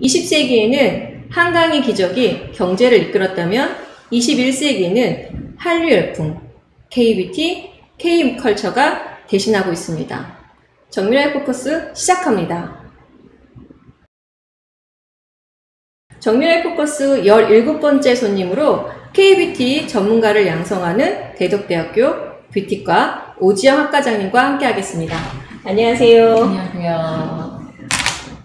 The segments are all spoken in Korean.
20세기에는 한강의 기적이 경제를 이끌었다면 21세기에는 한류 열풍, K뷰티, K컬처가 대신하고 있습니다. 정밀라이프 포커스 시작합니다. 정밀라이프 포커스 17번째 손님으로 K뷰티 전문가를 양성하는 대덕대학교 뷰티과 오지영 학과장님과 함께 하겠습니다. 안녕하세요. 안녕하세요.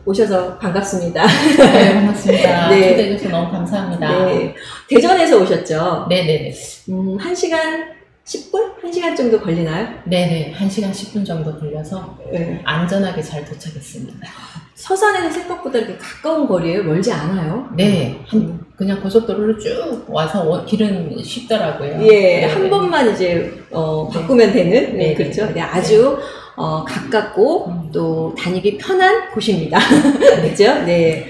오셔서 반갑습니다. 네, 반갑습니다. 네. 초대해 주셔서 너무 감사합니다. 네. 대전에서 오셨죠? 네네네. 1시간 10분? 1시간 정도 걸리나요? 네네. 1시간 10분 정도 걸려서 네. 안전하게 잘 도착했습니다. 서산에는 생각보다 이렇게 가까운 거리예요? 멀지 않아요? 네. 그냥 고속도로를 쭉 와서 길은 쉽더라고요. 예, 네. 한 번만 이제 바꾸면 되는 네, 그렇죠. 네. 네, 아주 가깝고 또 다니기 편한 곳입니다. 그렇죠? 네.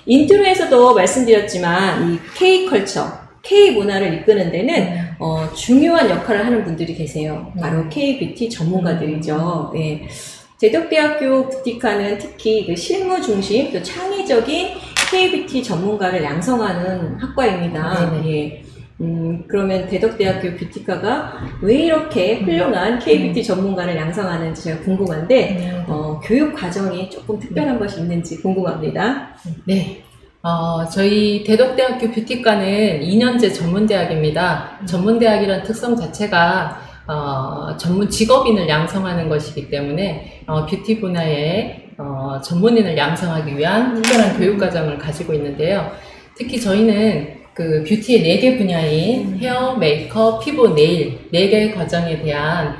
인트로에서도 말씀드렸지만 이 K컬처, K문화를 이끄는 데는 중요한 역할을 하는 분들이 계세요. 바로 K뷰티 전문가들이죠. 네. 대덕대학교 뷰티과는 특히 그 실무 중심, 또 창의적인 K뷰티 전문가를 양성하는 학과입니다. 예. 그러면 대덕대학교 뷰티과가 왜 이렇게 훌륭한 K뷰티 전문가를 양성하는지 제가 궁금한데, 교육 과정이 조금 특별한 것이 있는지 궁금합니다. 네. 저희 대덕대학교 뷰티과는 2년제 전문대학입니다. 전문대학이란 특성 자체가 전문 직업인을 양성하는 것이기 때문에 뷰티 분야에 전문인을 양성하기 위한 특별한 교육과정을 가지고 있는데요. 특히 저희는 그 뷰티의 4개 분야인 헤어, 메이크업, 피부, 네일 4개의 과정에 대한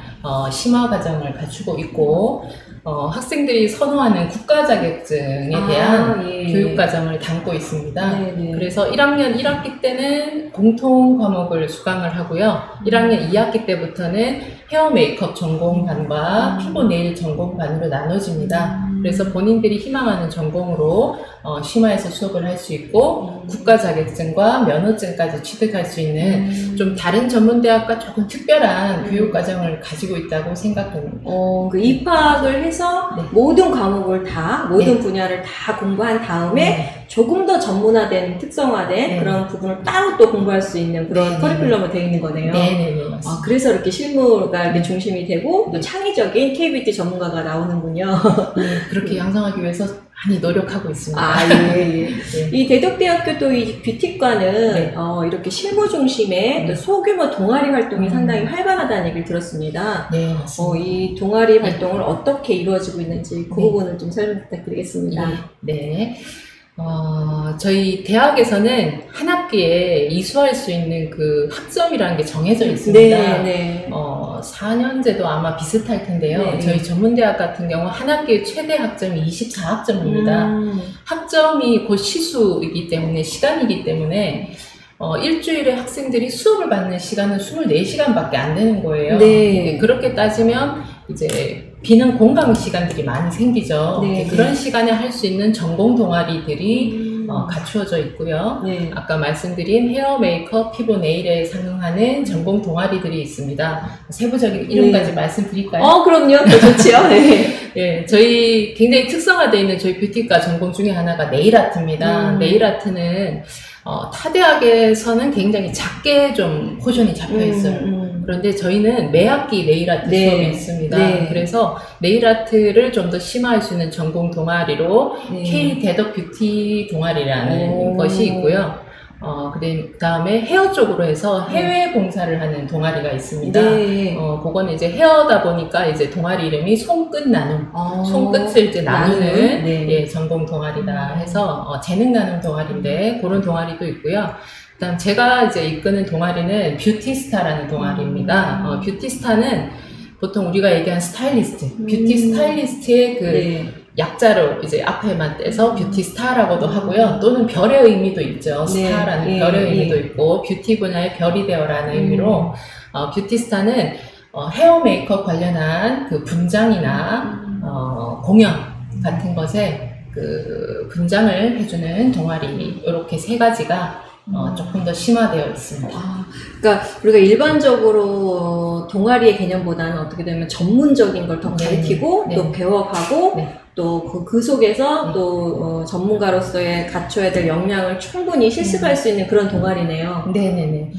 심화 과정을 갖추고 있고 학생들이 선호하는 국가 자격증에 대한 교육 과정을 담고 있습니다. 네네. 그래서 1학년 1학기 때는 공통 과목을 수강을 하고요. 1학년 2학기 때부터는 헤어 메이크업 전공반과 피부 네일 전공반으로 나눠집니다. 그래서 본인들이 희망하는 전공으로 심화해서 수업을 할 수 있고 국가 자격증과 면허증까지 취득할 수 있는 좀 다른 전문대학과 조금 특별한 교육 과정을 가지고 있다고 생각합니다. 그 입학을 해서 모든 과목을 다, 모든 분야를 다 공부한 다음에 조금 더 전문화된, 특성화된 그런 부분을 따로 또 공부할 수 있는 그런 커리큘럼으로 되어 있는 거네요. 네네네. 맞습니다. 그래서 이렇게 실무가 이렇게 중심이 되고 또 창의적인 K뷰티 전문가가 나오는군요. 그렇게 양성하기 위해서 많이 노력하고 있습니다. 예. 이 대덕대학교 또 이 뷰티과는 이렇게 실무 중심의 또 소규모 동아리 활동이 상당히 활발하다는 얘기를 들었습니다. 네, 맞습니다. 이 동아리 활동을 어떻게 이루어지고 있는지 그 부분을 좀 설명 부탁드리겠습니다. 네. 저희 대학에서는 한 학기에 이수할 수 있는 그 학점이라는 게 정해져 있습니다. 네. 4년제도 아마 비슷할 텐데요. 저희 전문대학 같은 경우 한 학기의 최대 학점이 24학점입니다. 학점이 곧 시수이기 때문에, 시간이기 때문에 일주일에 학생들이 수업을 받는 시간은 24시간밖에 안 되는 거예요. 그렇게 따지면 이제 비는 공강 시간들이 많이 생기죠. 그런 시간에 할 수 있는 전공 동아리들이 갖추어져 있고요. 아까 말씀드린 헤어, 메이크업, 피부, 네일에 상응하는 전공 동아리들이 있습니다. 세부적인 이름까지 말씀드릴까요? 그럼요. 더 좋지요. 예, 저희 굉장히 특성화되어 있는 저희 뷰티과 전공 중에 하나가 네일 아트입니다. 네일 아트는 타 대학에서는 굉장히 작게 좀 포션이 잡혀 있어요. 그런데 저희는 매 학기 네일 아트 수업이 있습니다. 그래서 네일 아트를 좀 더 심화할 수 있는 전공 동아리로 K 대덕 뷰티 동아리라는 것이 있고요. 그 다음에 헤어 쪽으로 해서 해외 봉사를 하는 동아리가 있습니다. 그거는 이제 헤어다 보니까 이제 동아리 이름이 손끝 나눔, 손끝을 이제 나누는 전공 동아리다 해서 재능 나눔 동아리인데 그런 동아리도 있고요. 그다음 제가 이제 이끄는 동아리는 뷰티스타라는 동아리입니다. 뷰티스타는 보통 우리가 얘기한 스타일리스트, 뷰티 스타일리스트의 그 약자로 이제 앞에만 떼서 뷰티스타라고도 하고요. 또는 별의 의미도 있죠. 스타라는 별의 의미도 있고 뷰티 분야의 별이 되어라는 의미로 뷰티스타는 헤어 메이크업 관련한 그 분장이나 공연 같은 것에 그 분장을 해주는 동아리 이렇게 3가지가 조금 더 심화되어 있습니다. 그러니까 우리가 일반적으로 동아리의 개념보다는 어떻게 되면 전문적인 걸 더 가르치고 또 배워가고 또 그 속에서 또 전문가로서의 갖춰야 될 역량을 충분히 실습할 수 있는 그런 동아리네요. 네네네.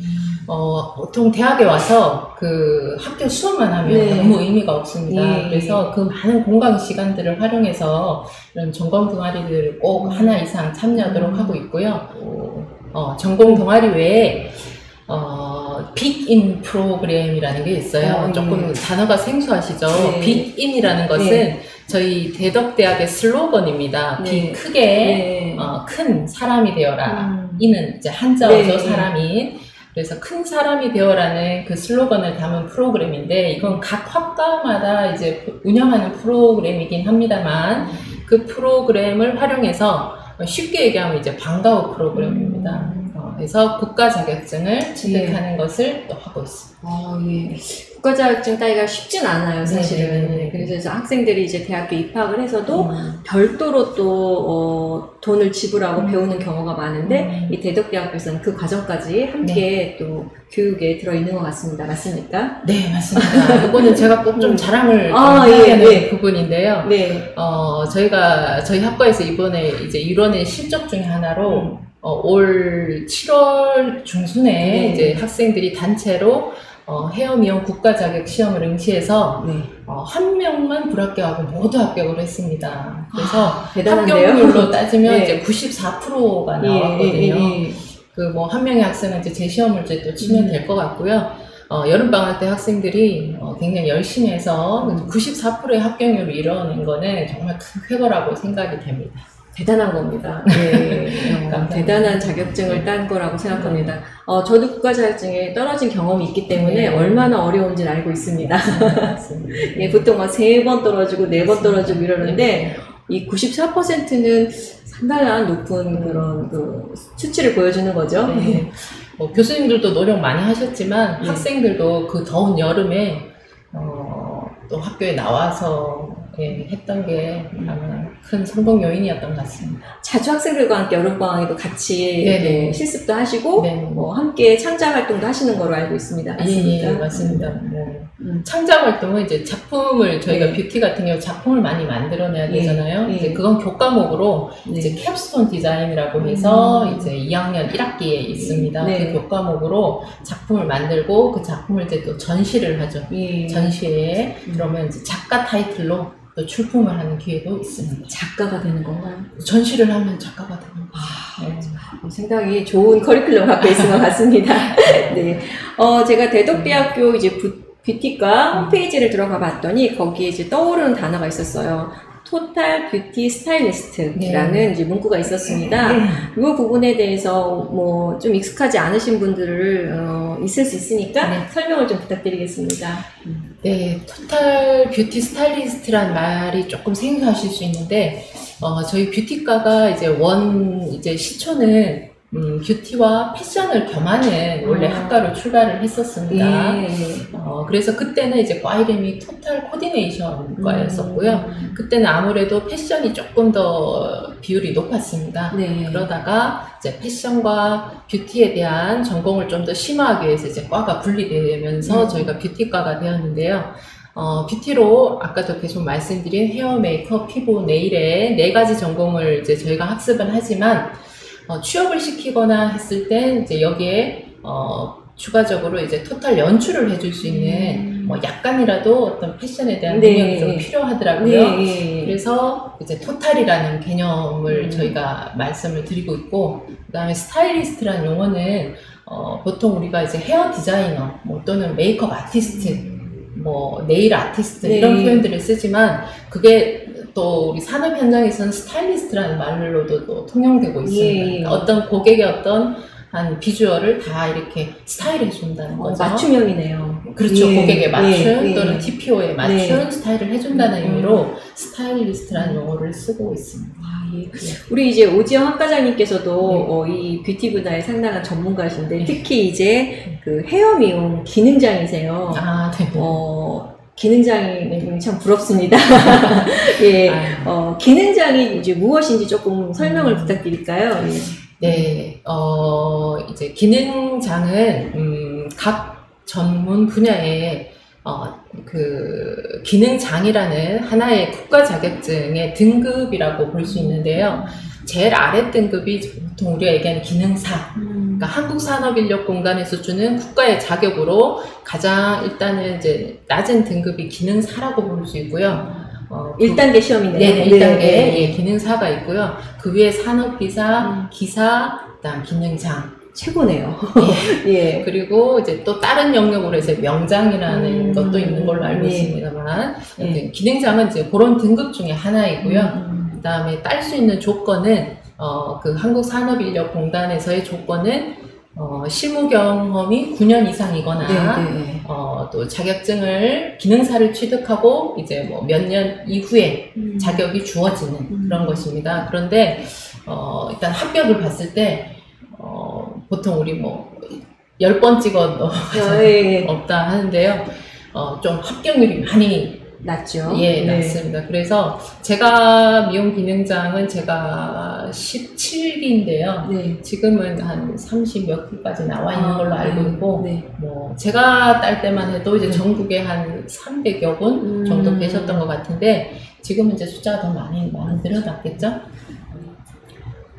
보통 대학에 와서 그 학교 수업만 하면 너무 의미가 없습니다. 그래서 그 많은 공강 시간들을 활용해서 이런 전공 동아리들을 꼭 하나 이상 참여하도록 하고 있고요. 전공 동아리 외에 빅인 프로그램이라는 게 있어요. 조금 단어가 생소하시죠? 빅인이라는 것은 저희 대덕대학의 슬로건입니다. 빅 크게 큰 사람이 되어라. 인은 이제 한자어죠. 사람인. 그래서 큰 사람이 되어라는 그 슬로건을 담은 프로그램인데 이건 각 학과마다 이제 운영하는 프로그램이긴 합니다만 그 프로그램을 활용해서 쉽게 얘기하면 이제 방과후 프로그램입니다. 그래서 국가 자격증을 취득하는 것을 또 하고 있습니다. 국가 자격증 따기가 쉽진 않아요, 사실은. 그래서 학생들이 이제 대학교 입학을 해서도 별도로 또 돈을 지불하고 배우는 경우가 많은데 이 대덕대학교에서는 그 과정까지 함께 또 교육에 들어있는 것 같습니다. 맞습니까? 네, 맞습니다. 이거는 제가 꼭 좀 자랑을 해야 되는 부분인데요. 저희 학과에서 이번에 이제 일원의 실적 중에 하나로 올 7월 중순에 이제 학생들이 단체로 헤어 미용 국가 자격 시험을 응시해서 한 명만 불합격하고 모두 합격을 했습니다. 그래서 합격률로 따지면 이제 94%가 나왔거든요. 그 뭐 한 명의 학생은 이제 재시험을 이제 또 치면 될 것 같고요. 여름방학 때 학생들이 굉장히 열심히 해서 94%의 합격률을 이뤄낸 거는 정말 큰 쾌거라고 생각이 됩니다. 대단한 겁니다. 대단한 자격증을 딴 거라고 생각합니다. 저도 국가 자격증에 떨어진 경험이 있기 때문에 얼마나 어려운지 알고 있습니다. 보통 막 3번 떨어지고 4번 떨어지고 이러는데 이 94%는 상당한 높은 그런 그 수치를 보여주는 거죠. 교수님들도 노력 많이 하셨지만 학생들도 그 더운 여름에 또 학교에 나와서 했던 게 아마 큰 성공 요인이었던 것 같습니다. 자주 학생들과 함께 여름방학에도 같이 실습도 하시고 함께 창작 활동도 하시는 거로 알고 있습니다. 맞습니까? 맞습니다. 창작 활동은 이제 작품을 저희가 뷰티 같은 경우 작품을 많이 만들어내야 되잖아요. 이제 그건 교과목으로 이제 캡스톤 디자인이라고 해서 이제 2학년 1학기에 있습니다. 그 교과목으로 작품을 만들고 그 작품을 이제 또 전시를 하죠. 전시회에 그러면 이제 작가 타이틀로 또 출품을 하는 기회도 있습니다. 작가가 되는 건가요? 전시를 하면 작가가 되는 거죠. 상당히 좋은 커리큘럼 갖고 있는 것 같습니다. 제가 대덕대학교 이제 뷰티과 홈페이지를 들어가 봤더니 거기에 이제 떠오르는 단어가 있었어요. 토탈 뷰티 스타일리스트라는 이제 문구가 있었습니다. 이 부분에 대해서 뭐 좀 익숙하지 않으신 분들을 있을 수 있으니까 설명을 좀 부탁드리겠습니다. 토탈 뷰티 스타일리스트란 말이 조금 생소하실 수 있는데 저희 뷰티과가 이제 시초는 뷰티와 패션을 겸하는 원래 학과로 출발을 했었습니다. 그래서 그때는 이제 과 이름이 토탈 코디네이션 과였었고요. 그때는 아무래도 패션이 조금 더 비율이 높았습니다. 그러다가 이제 패션과 뷰티에 대한 전공을 좀 더 심화하기 위해서 이제 과가 분리되면서 저희가 뷰티과가 되었는데요. 뷰티로 아까도 계속 말씀드린 헤어, 메이크업, 피부, 네일의 4가지 전공을 이제 저희가 학습을 하지만 취업을 시키거나 했을 때 이제 여기에 추가적으로 이제 토탈 연출을 해줄 수 있는 뭐 약간이라도 어떤 패션에 대한 능력이 좀 필요하더라고요. 그래서 이제 토탈이라는 개념을 저희가 말씀을 드리고 있고, 그다음에 스타일리스트라는 용어는 보통 우리가 이제 헤어 디자이너 뭐 또는 메이크업 아티스트, 뭐 네일 아티스트 이런 표현들을 쓰지만 그게 또 우리 산업 현장에서는 스타일리스트라는 말로도 또 통용되고 있습니다. 어떤 고객의 어떤 한 비주얼을 다 이렇게 스타일해 준다는 거죠. 맞춤형이네요. 그렇죠. 고객에 맞춘 또는 TPO에 맞춘 스타일을 해준다는 의미로 스타일리스트라는 용어를 쓰고 있습니다. 우리 이제 오지영 학과장님께서도 이 뷰티 분야의 상당한 전문가이신데 특히 이제 그 헤어 미용 기능장이세요. 기능장이 참 부럽습니다. 기능장이 이제 무엇인지 조금 설명을 부탁드릴까요? 네, 이제 기능장은 각 전문 분야에 그 기능장이라는 하나의 국가 자격증의 등급이라고 볼 수 있는데요. 제일 아래 등급이 보통 우리가 얘기하는 기능사. 그러니까 한국산업인력공단에서 주는 국가의 자격으로 가장 일단은 이제 낮은 등급이 기능사라고 볼 수 있고요. 1단계 시험이네요. 네, 1단계 예, 기능사가 있고요. 그 위에 산업기사, 기사, 그다음 기능장. 최고네요. 예. 그리고 이제 또 다른 영역으로 해서 명장이라는 것도 있는 걸로 알고 있습니다만, 기능장은 이제 그런 등급 중에 하나이고요. 그 다음에 딸 수 있는 조건은, 그 한국산업인력공단에서의 조건은, 실무 경험이 9년 이상이거나, 또 자격증을, 기능사를 취득하고, 이제 뭐 몇 년 이후에 자격이 주어지는 그런 것입니다. 그런데, 일단 합격을 봤을 때, 보통 우리 뭐 10번 찍어 없다 하는데요. 좀 합격률이 많이 낮죠. 예, 낮습니다. 그래서 제가 미용 기능장은 제가 17기인데요. 지금은 한 30 몇 기까지 나와 있는 걸로 알고 있고, 뭐 제가 딸 때만 해도 이제 전국에 한 300여 분 정도 계셨던 것 같은데, 지금은 이제 숫자가 더 많이 늘어났겠죠?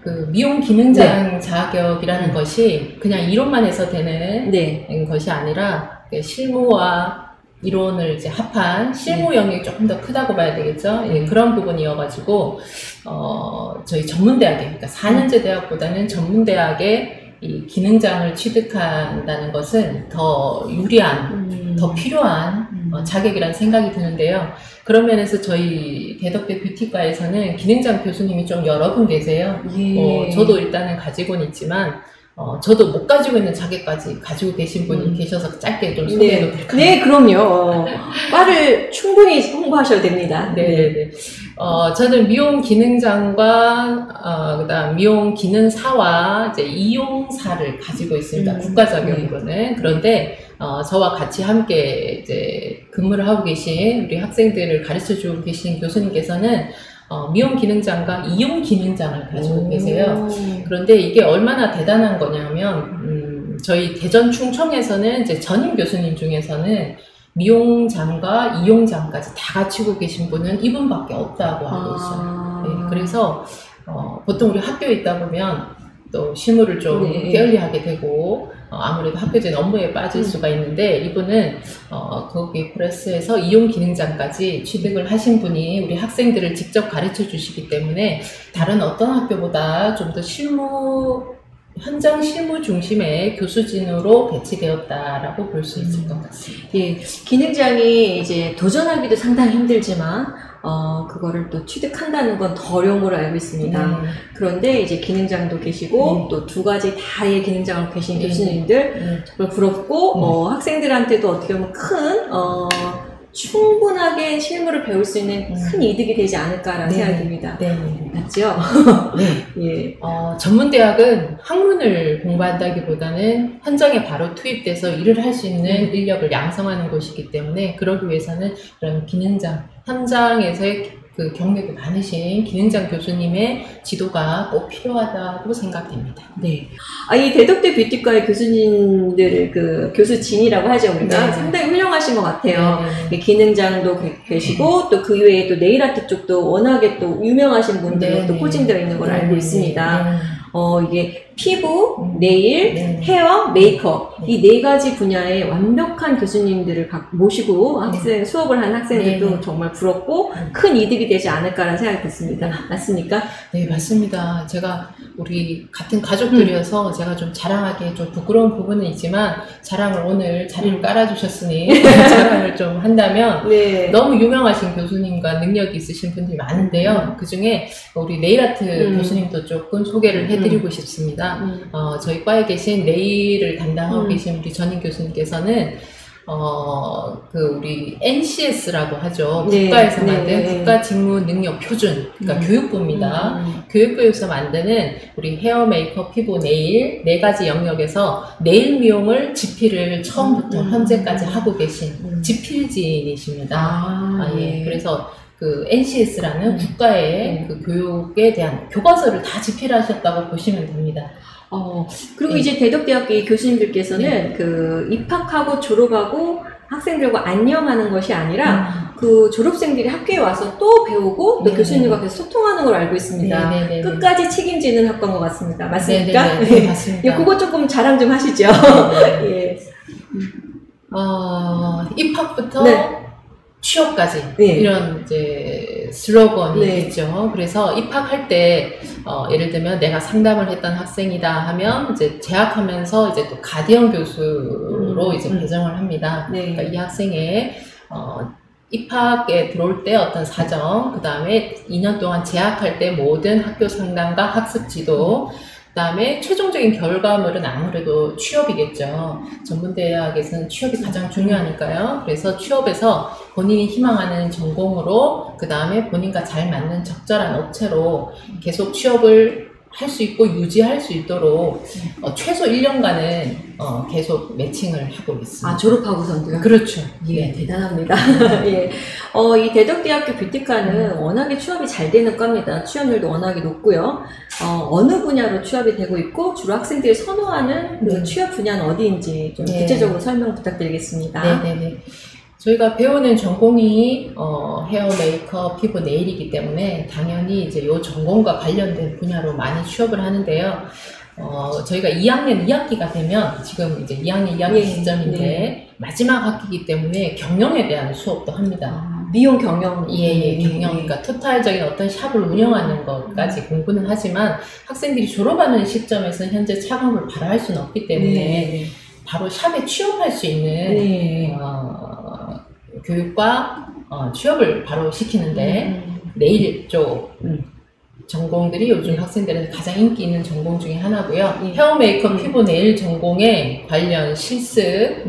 그 미용 기능장 자격이라는 것이 그냥 이론만 해서 되는 것이 아니라 실무와 이론을 이제 합한 실무 영역이 조금 더 크다고 봐야 되겠죠. 예, 그런 부분이어가지고 저희 전문대학에, 그러니까 4년제 대학보다는 전문대학에 이 기능장을 취득한다는 것은 더 유리한, 더 필요한 자격이라는 생각이 드는데요. 그런 면에서 저희 대덕대 뷰티과에서는 기능장 교수님이 좀 여러 분 계세요. 저도 일단은 가지고는 있지만 저도 못 가지고 있는 자격까지 가지고 계신 분이 계셔서 짧게 좀 소개해도 될까요? 네, 그럼요. 과를 충분히 홍보하셔도 됩니다. 네네. 저는 미용 기능장과 그다음 미용 기능사와 이제 이용사를 가지고 있습니다. 국가 자격으로는. 그런데 저와 같이 함께 이제 근무를 하고 계신 우리 학생들을 가르쳐 주고 계신 교수님께서는 미용 기능장과 이용 기능장을 가지고 계세요. 그런데 이게 얼마나 대단한 거냐면, 저희 대전 충청에서는 이제 전임 교수님 중에서는 미용장과 이용장까지 다 갖추고 계신 분은 이분밖에 없다고 알고 있어요. 네, 그래서 보통 우리 학교에 있다 보면 또 실무를 좀 게을리하게 되고 아무래도 학교적인 업무에 빠질 수가 있는데, 이분은 거기 프레스에서 이용 기능장까지 취득을 하신 분이 우리 학생들을 직접 가르쳐 주시기 때문에 다른 어떤 학교보다 좀 더 현장 실무 중심의 교수진으로 배치되었다라고 볼 수 있을 것 같습니다. 예, 기능장이 이제 도전하기도 상당히 힘들지만 그거를 또 취득한다는 건 더 어려운 걸로 알고 있습니다. 그런데 이제 기능장도 계시고 또 두 가지 다의 기능장을 계신 교수님들 정말 부럽고 학생들한테도 어떻게 보면 큰 충분하게 실무를 배울 수 있는 큰 이득이 되지 않을까라는 생각이 듭니다. 맞죠? 예. 전문대학은 학문을 공부한다기보다는 현장에 바로 투입돼서 일을 할 수 있는 인력을 양성하는 곳이기 때문에, 그러기 위해서는 그런 기능장, 현장에서의 그 경력이 많으신 기능장 교수님의 지도가 꼭 필요하다고 생각됩니다. 네. 이 대덕대 뷰티과의 교수님들, 그 교수진이라고 하죠, 우리가. 상당히 훌륭하신 것 같아요. 기능장도 계시고, 또 그 외에 또 네일아트 쪽도 워낙에 또 유명하신 분들로 또 포진되어 있는 걸 알고 있습니다. 이게 피부, 네일, 헤어, 메이크업 이 네 가지 분야의 완벽한 교수님들을 모시고 수업을 한 학생들도 정말 부럽고 큰 이득이 되지 않을까라는 생각이 듭니다. 맞습니까? 네, 맞습니다. 제가 우리 같은 가족들이어서 제가 좀 자랑하기 좀 부끄러운 부분은 있지만, 자랑을 오늘 자리를 깔아주셨으니 자랑을 좀 한다면, 너무 유명하신 교수님과 능력이 있으신 분들이 많은데요. 그 중에 우리 네일아트 교수님도 조금 소개를 해드리고 싶습니다. 저희 과에 계신 네일을 담당하고 계신 우리 전임 교수님께서는 우리 NCS라고 하죠. 국가에서 만든 국가직무능력표준, 그러니까 교육부입니다. 교육부에서 만드는 우리 헤어, 메이크업, 피부, 네일 네 가지 영역에서 네일 미용을 지필을 처음부터 현재까지 하고 계신 지필진이십니다. 예. 그래서 그 NCS라는 국가의 그 교육에 대한 교과서를 다 집필하셨다고 보시면 됩니다. 그리고 네. 이제 대덕대학교 교수님들께서는 네. 그 입학하고 졸업하고 학생들과 안녕하는 것이 아니라 그 졸업생들이 학교에 와서 또 배우고 또 네. 교수님과 계속 소통하는 걸로 알고 있습니다. 네. 끝까지 책임지는 학과인 것 같습니다. 맞습니까? 네, 맞습니다. 예, 그거 조금 자랑 좀 하시죠. 예. 입학부터 네. 취업까지 네. 이런 이제 슬로건이 네. 있죠. 그래서 입학할 때 예를 들면 내가 상담을 했던 학생이다 하면 이제 재학하면서 이제 또 가디언 교수로 이제 배정을 합니다. 네. 그러니까 이 학생의 입학에 들어올 때 어떤 사정, 그 다음에 2년 동안 재학할 때 모든 학교 상담과 학습 지도, 그 다음에 최종적인 결과물은 아무래도 취업이겠죠. 전문대학에서는 취업이 가장 중요하니까요. 그래서 취업에서 본인이 희망하는 전공으로, 그 다음에 본인과 잘 맞는 적절한 업체로 계속 취업을 할 수 있고 유지할 수 있도록 최소 1년간은 계속 매칭을 하고 있습니다. 졸업하고선도요? 그렇죠. 예, 네. 대단합니다. 예. 이 대덕대학교 뷰티과는 워낙에 취업이 잘 되는 과입니다. 취업률도 워낙에 높고요. 어느 분야로 취업이 되고 있고, 주로 학생들이 선호하는 그 취업 분야는 어디인지 좀 네. 구체적으로 설명 부탁드리겠습니다. 네네네. 저희가 배우는 전공이 헤어, 메이크업, 피부, 네일이기 때문에 당연히 이제 이 전공과 관련된 분야로 많이 취업을 하는데요. 저희가 2학년 2학기가 되면 지금 이제 2학년 2학기 시점인데 마지막 학기이기 때문에 경영에 대한 수업도 합니다. 미용 경영. 예, 경영. 그러니까 토탈적인 어떤 샵을 운영하는 것까지 공부는 하지만 학생들이 졸업하는 시점에서 현재 차감을 바로 할 수는 없기 때문에 바로 샵에 취업할 수 있는 교육과 취업을 바로 시키는데 네일 쪽 전공들이 요즘 학생들한테 가장 인기 있는 전공 중에 하나고요. 헤어 메이크업, 피부, 네일 전공에 관련 실습을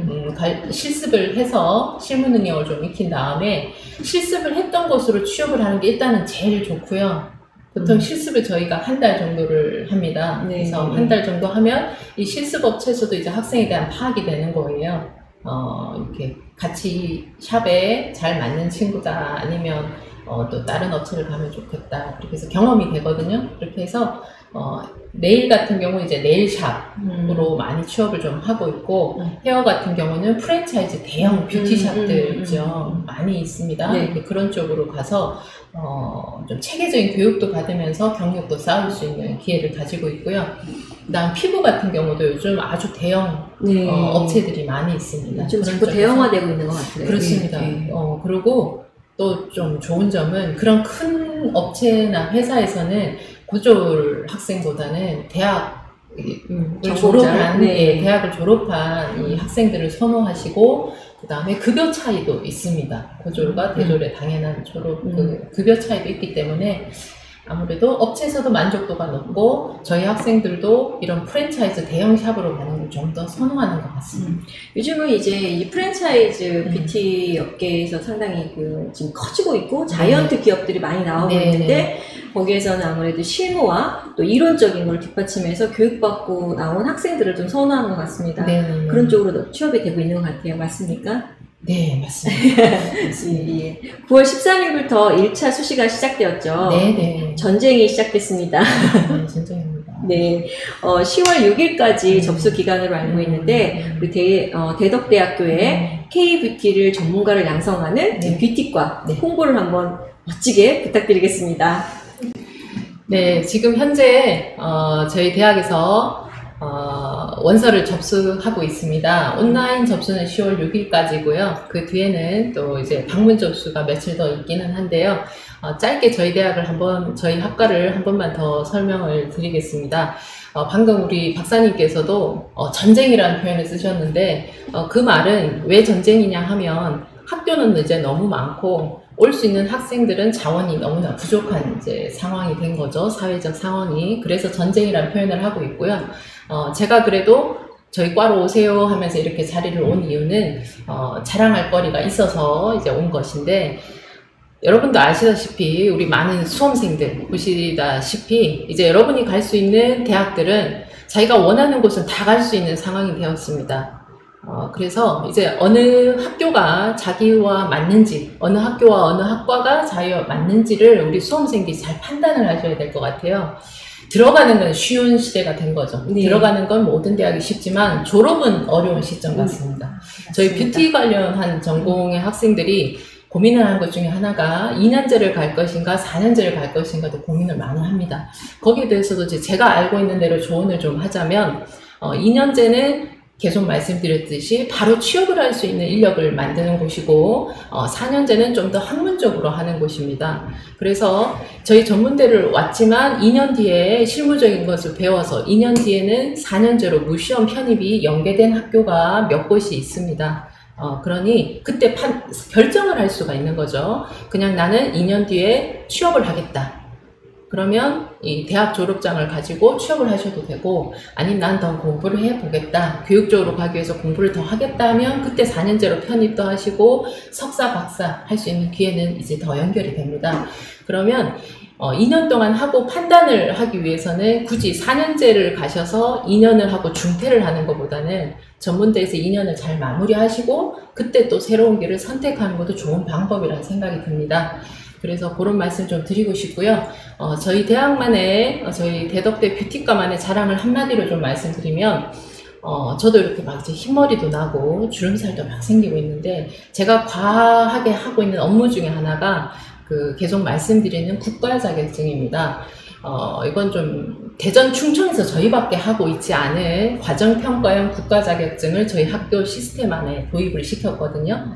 해서 실무 능력을 좀 익힌 다음에 실습을 했던 곳으로 취업을 하는 게 일단은 제일 좋고요. 보통 실습을 저희가 한 달 정도를 합니다. 그래서 한 달 정도 하면 이 실습 업체에서도 이제 학생에 대한 파악이 되는 거예요. 이렇게 같이 샵에 잘 맞는 친구다, 아니면 또 다른 업체를 가면 좋겠다. 그렇게 해서 경험이 되거든요. 그렇게 해서 네일 같은 경우 이제 네일샵으로 많이 취업을 좀 하고 있고, 헤어 같은 경우는 프랜차이즈 대형 뷰티샵들 있죠. 많이 있습니다. 그런 쪽으로 가서 좀 체계적인 교육도 받으면서 경력도 쌓을 수 있는 기회를 가지고 있고요. 그다음 피부 같은 경우도 요즘 아주 대형 업체들이 많이 있습니다. 좀 자꾸 대형화되고 있는 것 같아요. 그렇습니다. 그리고 또 좀 좋은 점은 그런 큰 업체나 회사에서는 고졸 학생보다는 대학을 졸업한 이 학생들을 선호하시고, 그 다음에 급여 차이도 있습니다. 고졸과 대졸의 당연한 급여 차이도 있기 때문에 아무래도 업체에서도 만족도가 높고 저희 학생들도 이런 프랜차이즈 대형 샵으로 가는 걸 좀 더 선호하는 것 같습니다. 요즘은 이제 이 프랜차이즈 뷰티 업계에서 상당히 지금 커지고 있고 자이언트 기업들이 많이 나오고 있는데, 거기에서는 아무래도 실무와 또 이론적인 걸 뒷받침해서 교육받고 나온 학생들을 좀 선호하는 것 같습니다. 그런 쪽으로 취업이 되고 있는 것 같아요. 맞습니까? 네, 맞습니다. 9월 13일부터 1차 수시가 시작되었죠. 전쟁이 시작됐습니다. 전쟁입니다. 10월 6일까지 접수 기간으로 알고 있는데, 우리 대덕대학교에 K-뷰티를 전문가를 양성하는 뷰티과 홍보를 한번 멋지게 부탁드리겠습니다. 네, 지금 현재 저희 대학에서 원서를 접수하고 있습니다. 온라인 접수는 10월 6일까지고요. 그 뒤에는 또 이제 방문 접수가 며칠 더 있기는 한데요. 짧게 저희 학과를 한 번만 더 설명을 드리겠습니다. 방금 우리 박사님께서도 전쟁이라는 표현을 쓰셨는데, 그 말은 왜 전쟁이냐 하면 학교는 이제 너무 많고 올 수 있는 학생들은 자원이 너무나 부족한 이제 상황이 된 거죠. 사회적 상황이. 그래서 전쟁이라는 표현을 하고 있고요. 제가 그래도 저희 과로 오세요 하면서 이렇게 자리를 온 이유는 자랑할 거리가 있어서 이제 온 것인데, 여러분도 아시다시피 우리 많은 수험생들 보시다시피 이제 여러분이 갈 수 있는 대학들은 자기가 원하는 곳은 다 갈 수 있는 상황이 되었습니다. 그래서 이제 어느 학교가 자기와 맞는지, 어느 학교와 어느 학과가 자기와 맞는지를 우리 수험생들이 잘 판단을 하셔야 될 것 같아요. 들어가는 건 쉬운 시대가 된 거죠. 네. 들어가는 건 모든 대학이 쉽지만 졸업은 어려운 시점 같습니다. 저희 뷰티 관련한 전공의 학생들이 고민을 하는 것 중에 하나가 2년제를 갈 것인가 4년제를 갈 것인가도 고민을 많이 합니다. 거기에 대해서도 이제 제가 알고 있는 대로 조언을 좀 하자면 2년제는 계속 말씀드렸듯이 바로 취업을 할 수 있는 인력을 만드는 곳이고 4년제는 좀 더 학문적으로 하는 곳입니다. 그래서 저희 전문대를 왔지만 2년 뒤에 실무적인 것을 배워서 2년 뒤에는 4년제로 무시험 편입이 연계된 학교가 몇 곳이 있습니다. 그러니 그때 결정을 할 수가 있는 거죠. 그냥 나는 2년 뒤에 취업을 하겠다. 그러면 이 대학 졸업장을 가지고 취업을 하셔도 되고, 아니면 난 더 공부를 해보겠다, 교육적으로 가기 위해서 공부를 더 하겠다 하면 그때 4년제로 편입도 하시고 석사, 박사 할 수 있는 기회는 이제 더 연결이 됩니다. 그러면 2년 동안 하고 판단을 하기 위해서는 굳이 4년제를 가셔서 2년을 하고 중퇴를 하는 것보다는 전문대에서 2년을 잘 마무리하시고 그때 또 새로운 길을 선택하는 것도 좋은 방법이라는 생각이 듭니다. 그래서 그런 말씀 좀 드리고 싶고요. 저희 대학만의, 저희 대덕대 뷰티과만의 자랑을 한마디로 좀 말씀드리면, 저도 이렇게 막 이제 흰머리도 나고 주름살도 막 생기고 있는데, 제가 과하게 하고 있는 업무 중에 하나가 계속 말씀드리는 국가 자격증입니다. 이건 좀 대전 충청에서 저희밖에 하고 있지 않은 과정평가형 국가 자격증을 저희 학교 시스템 안에 도입을 시켰거든요.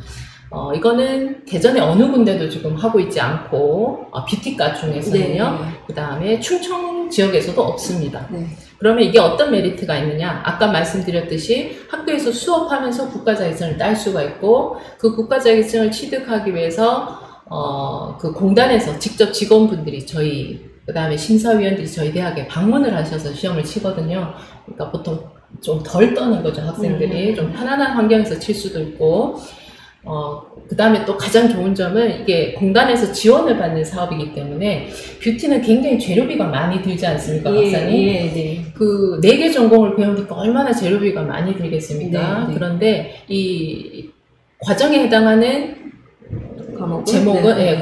이거는 대전에 어느 군데도 지금 하고 있지 않고, 뷰티과 중에서는요. 네. 그 다음에 충청 지역에서도 없습니다. 네. 그러면 이게 어떤 메리트가 있느냐? 아까 말씀드렸듯이 학교에서 수업하면서 국가자격증을 딸 수가 있고, 그 국가자격증을 취득하기 위해서 그 공단에서 직접 직원분들이 그 다음에 심사위원들이 저희 대학에 방문을 하셔서 시험을 치거든요. 그러니까 보통 좀 덜 떠는 거죠, 학생들이. 좀 편안한 환경에서 칠 수도 있고, 그 다음에 또 가장 좋은 점은 이게 공단에서 지원을 받는 사업이기 때문에 뷰티는 굉장히 재료비가 많이 들지 않습니까, 박사님? 네. 그 4개 전공을 배우니까 얼마나 재료비가 많이 들겠습니까? 네. 그런데 이 과정에 해당하는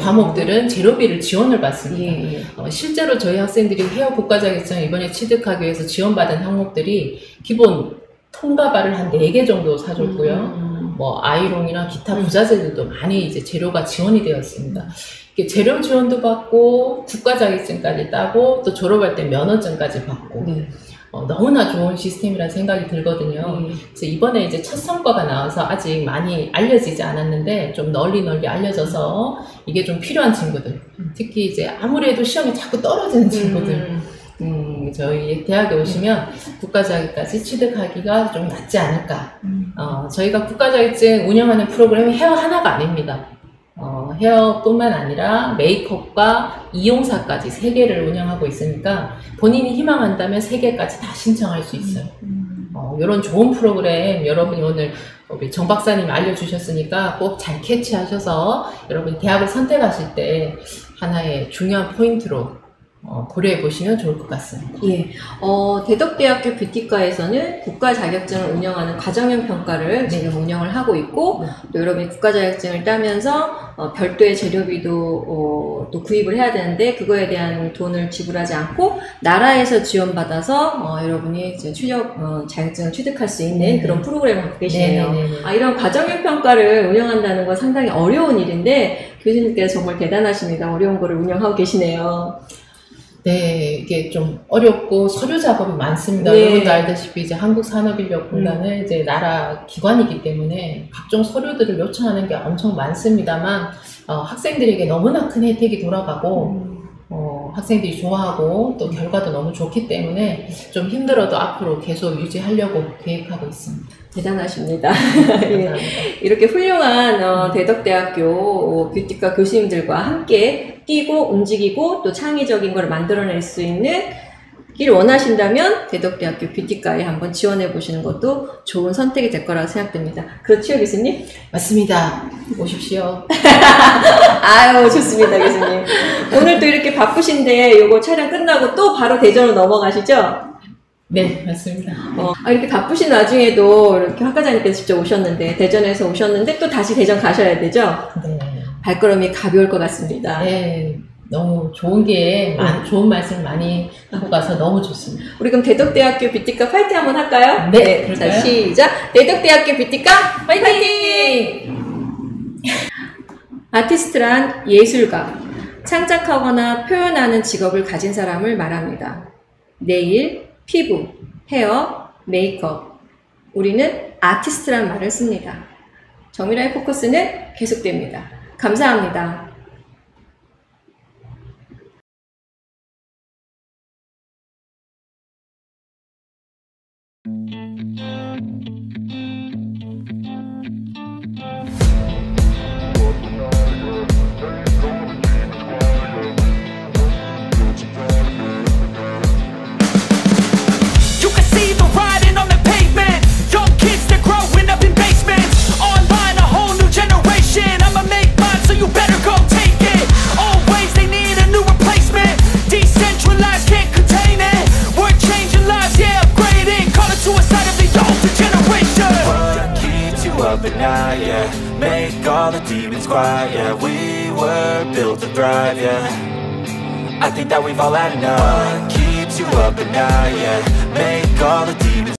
과목들은 재료비를 지원을 받습니다. 실제로 저희 학생들이 헤어 국가자격증 이번에 취득하기 위해서 지원받은 항목들이 기본 통가발을 한 4개 정도 사줬고요. 뭐 아이롱이나 기타 부자재들도 많이 이제 재료가 지원이 되었습니다. 재료 지원도 받고 국가자격증까지 따고 또 졸업할 때 면허증까지 받고 너무나 좋은 시스템이라는 생각이 들거든요. 그래서 이번에 이제 첫 성과가 나와서 아직 많이 알려지지 않았는데 좀 널리 알려져서 이게 좀 필요한 친구들, 특히 이제 아무래도 시험에 자꾸 떨어지는 친구들, 저희 대학에 오시면 국가자격까지 취득하기가 좀 낫지 않을까. 저희가 국가자격증 운영하는 프로그램이 헤어 하나가 아닙니다. 헤어뿐만 아니라 메이크업과 이용사까지 3개를 운영하고 있으니까 본인이 희망한다면 3개까지 다 신청할 수 있어요. 이런 좋은 프로그램 여러분이 오늘 우리 정 박사님 알려주셨으니까 꼭 잘 캐치하셔서 여러분 대학을 선택하실 때 하나의 중요한 포인트로 고려해 보시면 좋을 것 같습니다. 예. 대덕대학교 뷰티과에서는 국가 자격증을 운영하는 과정형 평가를 지금 운영을 하고 있고, 또 여러분이 국가 자격증을 따면서 별도의 재료비도 또 구입을 해야 되는데 그거에 대한 돈을 지불하지 않고 나라에서 지원받아서 여러분이 이제 자격증을 취득할 수 있는 그런 프로그램을 갖고 계시네요. 이런 과정형 평가를 운영한다는 건 상당히 어려운 일인데 교수님께서 정말 대단하십니다. 어려운 거를 운영하고 계시네요. 네, 이게 좀 어렵고 서류 작업이 많습니다. 여러분도 알다시피 이제 한국산업인력공단은 이제 나라 기관이기 때문에 각종 서류들을 요청하는 게 엄청 많습니다만 학생들에게 너무나 큰 혜택이 돌아가고 학생들이 좋아하고 또 결과도 너무 좋기 때문에 좀 힘들어도 앞으로 계속 유지하려고 계획하고 있습니다. 대단하십니다. 이렇게 훌륭한 대덕대학교 뷰티과 교수님들과 함께 뛰고 움직이고 또 창의적인 걸 만들어낼 수 있는 길 원하신다면 대덕대학교 뷰티과에 한번 지원해 보시는 것도 좋은 선택이 될 거라고 생각됩니다. 그렇죠, 교수님? 맞습니다. 오십시오. 아유, 좋습니다, 교수님. 오늘 또 이렇게 바쁘신데 요거 촬영 끝나고 또 바로 대전으로 넘어가시죠? 네, 맞습니다. 이렇게 바쁘신 와중에도 이렇게 학과장님께서 직접 오셨는데, 대전에서 오셨는데 또 다시 대전 가셔야 되죠? 네. 발걸음이 가벼울 것 같습니다. 네, 너무 좋은 기회에 좋은 말씀 많이 하고 가서 너무 좋습니다. 우리 그럼 대덕대학교 뷰티과 파이팅 한번 할까요? 네, 자, 그럴까요? 시작! 대덕대학교 뷰티과 파이팅! 아티스트란 예술가, 창작하거나 표현하는 직업을 가진 사람을 말합니다. 네일, 피부, 헤어, 메이크업. 우리는 아티스트란 말을 씁니다. 정미라의 포커스는 계속됩니다. 감사합니다. You can see the writing on the pavement. Young kids, they're growing up in basements. Online, a whole new generation. I'ma make mine, so you better go take it. Always, they need a new replacement. Decentralized, can't contain it. We're changing lives, yeah, upgrading. Call it suicide of the older generation. What keeps you up at night, yeah? Make all the demons quiet, yeah. We were built to thrive, yeah. I think that we've all had enough. What keeps you up at night, yeah? Make all the demons